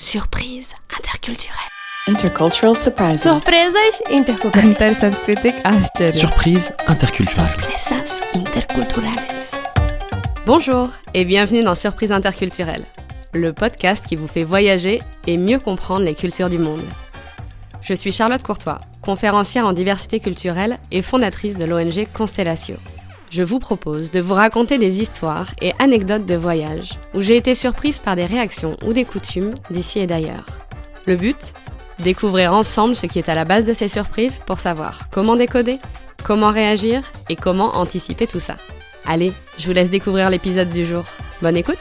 Surprise interculturelle. Intercultural surprises. Surpresas interculturais. Intersanskritic आश्चर्य. Surprise interculturelle. Sorpresas interculturales. Bonjour et bienvenue dans Surprise interculturelle, le podcast qui vous fait voyager et mieux comprendre les cultures du monde. Je suis Charlotte Courtois, conférencière en diversité culturelle et fondatrice de l'ONG Constellatio. Je vous propose de vous raconter des histoires et anecdotes de voyage où j'ai été surprise par des réactions ou des coutumes d'ici et d'ailleurs. Le but ? Découvrir ensemble ce qui est à la base de ces surprises pour savoir comment décoder, comment réagir et comment anticiper tout ça. Allez, je vous laisse découvrir l'épisode du jour. Bonne écoute!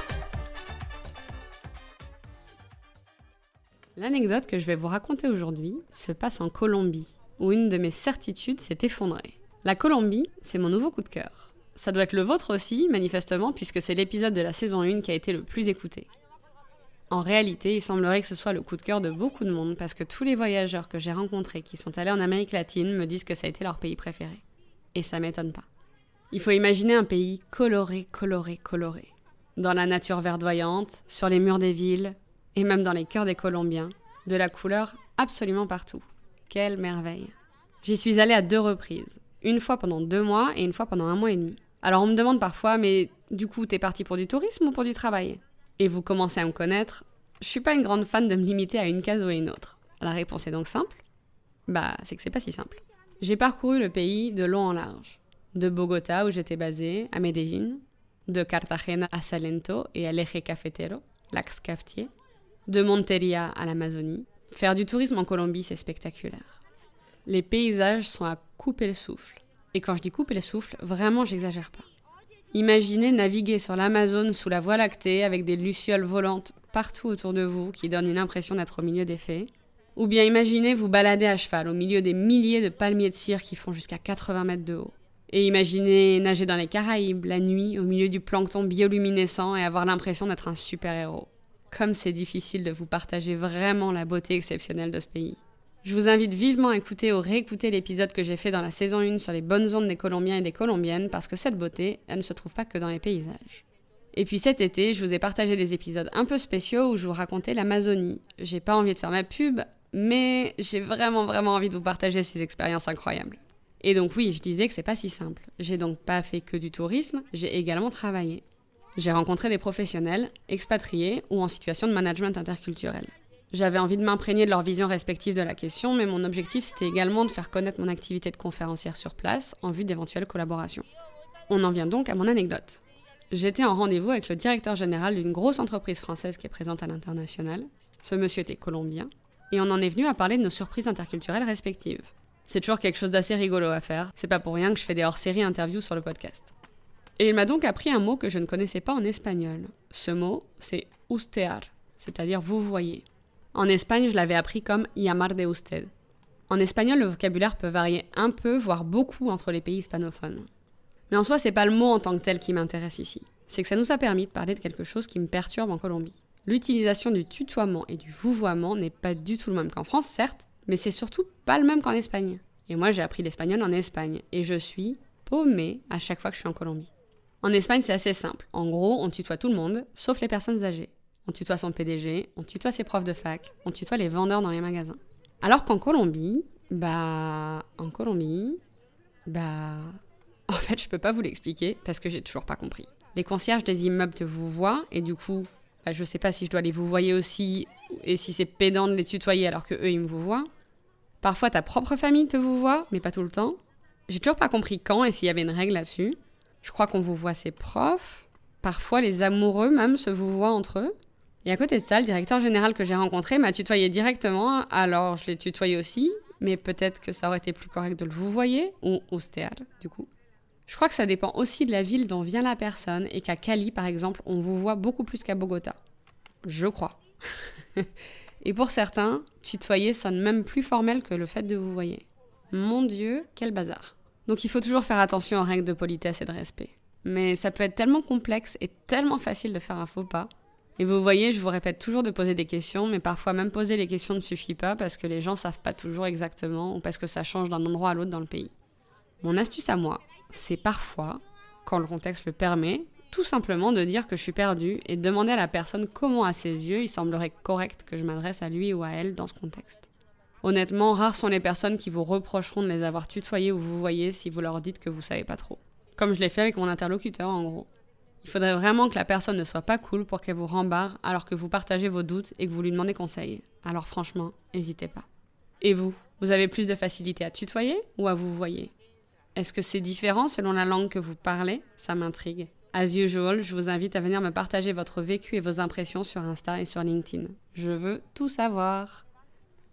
L'anecdote que je vais vous raconter aujourd'hui se passe en Colombie, où une de mes certitudes s'est effondrée. La Colombie, c'est mon nouveau coup de cœur. Ça doit être le vôtre aussi, manifestement, puisque c'est l'épisode de la saison 1 qui a été le plus écouté. En réalité, il semblerait que ce soit le coup de cœur de beaucoup de monde, parce que tous les voyageurs que j'ai rencontrés qui sont allés en Amérique latine me disent que ça a été leur pays préféré. Et ça m'étonne pas. Il faut imaginer un pays coloré, coloré, coloré. Dans la nature verdoyante, sur les murs des villes, et même dans les cœurs des Colombiens, de la couleur absolument partout. Quelle merveille! J'y suis allée à 2 reprises. Une fois pendant 2 mois et une fois pendant 1 mois et demi. Alors on me demande parfois, mais du coup, t'es parti pour du tourisme ou pour du travail ? Et vous commencez à me connaître, je suis pas une grande fan de me limiter à une case ou à une autre. La réponse est donc simple ? C'est que c'est pas si simple. J'ai parcouru le pays de long en large. De Bogota, où j'étais basée, à Medellín. De Cartagena à Salento et à l'Eje Cafetero, l'axe cafetier. De Montería à l'Amazonie. Faire du tourisme en Colombie, c'est spectaculaire. Les paysages sont à couper le souffle. Et quand je dis couper le souffle, vraiment, j'exagère pas. Imaginez naviguer sur l'Amazone sous la Voie lactée avec des lucioles volantes partout autour de vous qui donnent une impression d'être au milieu des fées. Ou bien imaginez vous balader à cheval au milieu des milliers de palmiers de cire qui font jusqu'à 80 mètres de haut. Et imaginez nager dans les Caraïbes la nuit au milieu du plancton bioluminescent et avoir l'impression d'être un super-héros. Comme c'est difficile de vous partager vraiment la beauté exceptionnelle de ce pays. Je vous invite vivement à écouter ou réécouter l'épisode que j'ai fait dans la saison 1 sur les bonnes ondes des Colombiens et des Colombiennes parce que cette beauté, elle ne se trouve pas que dans les paysages. Et puis cet été, je vous ai partagé des épisodes un peu spéciaux où je vous racontais l'Amazonie. J'ai pas envie de faire ma pub, mais j'ai vraiment envie de vous partager ces expériences incroyables. Et donc oui, je disais que c'est pas si simple. J'ai donc pas fait que du tourisme, j'ai également travaillé. J'ai rencontré des professionnels, expatriés ou en situation de management interculturel. J'avais envie de m'imprégner de leur vision respective de la question, mais mon objectif c'était également de faire connaître mon activité de conférencière sur place en vue d'éventuelles collaborations. On en vient donc à mon anecdote. J'étais en rendez-vous avec le directeur général d'une grosse entreprise française qui est présente à l'international. Ce monsieur était colombien, et on en est venu à parler de nos surprises interculturelles respectives. C'est toujours quelque chose d'assez rigolo à faire, c'est pas pour rien que je fais des hors-séries interviews sur le podcast. Et il m'a donc appris un mot que je ne connaissais pas en espagnol. Ce mot, c'est ustear, c'est-à-dire vous voyez. En Espagne, je l'avais appris comme llamar de usted. En espagnol, le vocabulaire peut varier un peu, voire beaucoup, entre les pays hispanophones. Mais en soi, c'est pas le mot en tant que tel qui m'intéresse ici. C'est que ça nous a permis de parler de quelque chose qui me perturbe en Colombie. L'utilisation du tutoiement et du vouvoiement n'est pas du tout le même qu'en France, certes, mais c'est surtout pas le même qu'en Espagne. Et moi, j'ai appris l'espagnol en Espagne, et je suis paumée à chaque fois que je suis en Colombie. En Espagne, c'est assez simple. En gros, on tutoie tout le monde, sauf les personnes âgées. On tutoie son PDG, on tutoie ses profs de fac, on tutoie les vendeurs dans les magasins. Alors qu'en Colombie, en fait, je peux pas vous l'expliquer parce que j'ai toujours pas compris. Les concierges des immeubles te vouvoient et du coup, je sais pas si je dois les vouvoyer aussi et si c'est pédant de les tutoyer alors que eux ils me vouvoient. Parfois, ta propre famille te vouvoie, mais pas tout le temps. J'ai toujours pas compris quand et s'il y avait une règle là-dessus. Je crois qu'on vouvoie ses profs. Parfois, les amoureux même se vouvoient entre eux. Et à côté de ça, le directeur général que j'ai rencontré m'a tutoyé directement, alors je l'ai tutoyé aussi, mais peut-être que ça aurait été plus correct de le vouvoyer, ou ustear, du coup. Je crois que ça dépend aussi de la ville dont vient la personne, et qu'à Cali, par exemple, on vouvoie beaucoup plus qu'à Bogota. Je crois. Et pour certains, tutoyer sonne même plus formel que le fait de vouvoyer. Mon Dieu, quel bazar. Donc il faut toujours faire attention aux règles de politesse et de respect. Mais ça peut être tellement complexe et tellement facile de faire un faux pas. Et vous voyez, je vous répète toujours de poser des questions, mais parfois même poser les questions ne suffit pas parce que les gens savent pas toujours exactement ou parce que ça change d'un endroit à l'autre dans le pays. Mon astuce à moi, c'est parfois, quand le contexte le permet, tout simplement de dire que je suis perdue et de demander à la personne comment à ses yeux il semblerait correct que je m'adresse à lui ou à elle dans ce contexte. Honnêtement, rares sont les personnes qui vous reprocheront de les avoir tutoyés ou vous voyez si vous leur dites que vous savez pas trop. Comme je l'ai fait avec mon interlocuteur en gros. Il faudrait vraiment que la personne ne soit pas cool pour qu'elle vous rembarre alors que vous partagez vos doutes et que vous lui demandez conseil. Alors franchement, n'hésitez pas. Et vous avez plus de facilité à tutoyer ou à vous voyer? Est-ce que c'est différent selon la langue que vous parlez? Ça m'intrigue. As usual, je vous invite à venir me partager votre vécu et vos impressions sur Insta et sur LinkedIn. Je veux tout savoir.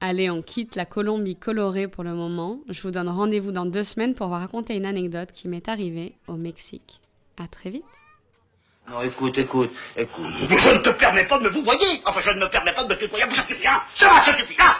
Allez, on quitte la Colombie colorée pour le moment. Je vous donne rendez-vous dans 2 semaines pour vous raconter une anecdote qui m'est arrivée au Mexique. À très vite. Non, écoute. Je ne te permets pas de me vous voyer. Enfin, je ne me permets pas de me tutoyer. Ça suffit, hein. Ça suffit, hein.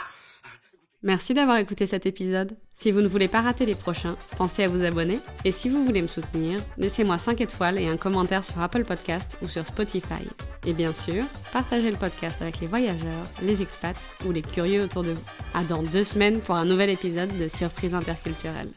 Merci d'avoir écouté cet épisode. Si vous ne voulez pas rater les prochains, pensez à vous abonner. Et si vous voulez me soutenir, laissez-moi 5 étoiles et un commentaire sur Apple Podcast ou sur Spotify. Et bien sûr, partagez le podcast avec les voyageurs, les expats ou les curieux autour de vous. À dans 2 semaines pour un nouvel épisode de Surprise interculturelle.